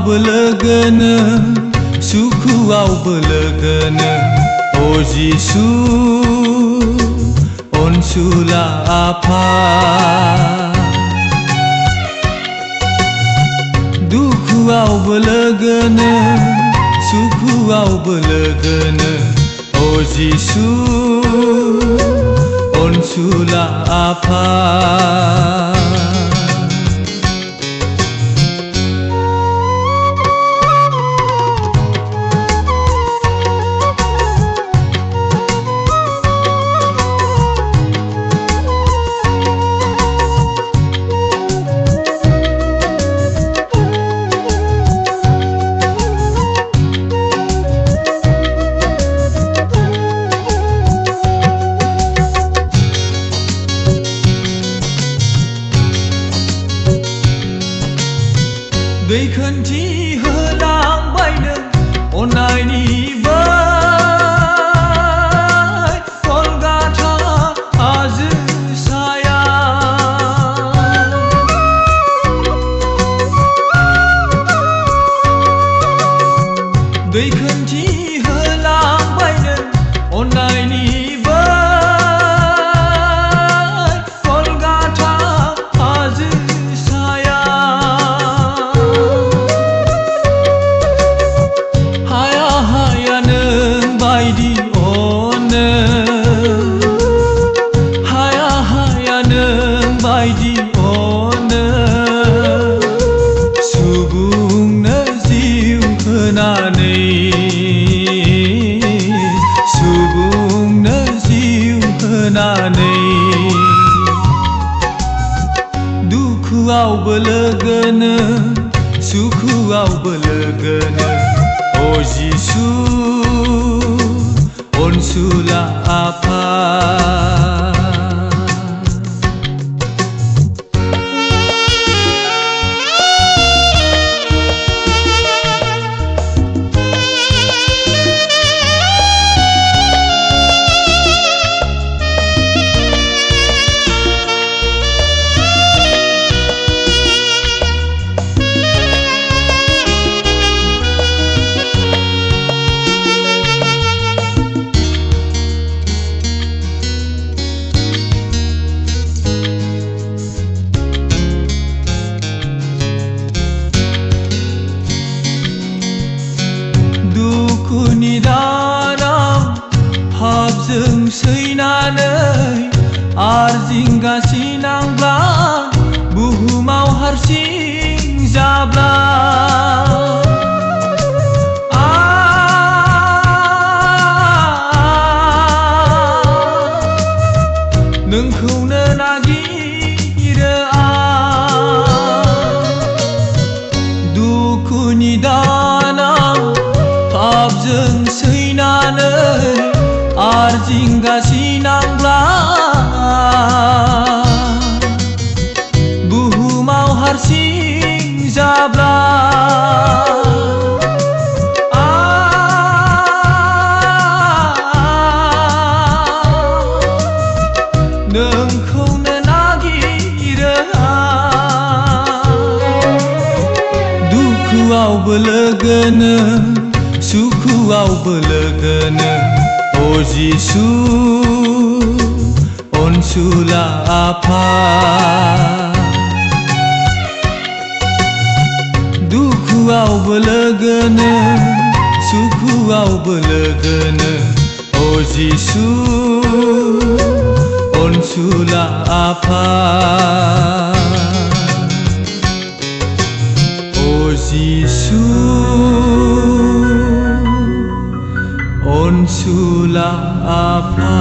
belegana, sukuau belegana. O Yesus, onsulah apa? Dukuau belegana, sukuau belegana. O Yesus, onsulah apa? दै खोनथि होलांबायनो अननायनि बै कलकाता हाजो साया दै खोनथि होलांबायनो अननायनि बायदि अनो सुबुंनो जिउ होनानै सुबुंनो जिउ होनानै दुखुआव बोलोगोनो सुखुआव बोलोगोनो ओ जिसु अनसुला आफा दुखुनि दाराव हाबजों सैनानै आरजिंगा सिनांब्ला बुहुमाव हारसिं जाब्ला नोंखौनो नागिरो दुखुनि दानाव हाबजों सैनानै आरजिंगा सिनांब्ला बुहुमाव हारसिं जाब्ला नोंखौनो नागिरो दुखुआव बोलोगोनो सुखुआव बोलोगोनो ओ जिसु अनसुला आफा दुखुआव बोलोगोनो सुखुआव बोलोगोनो ओ जिसु अनसुला आफा ओ जिसु अनसुला आफा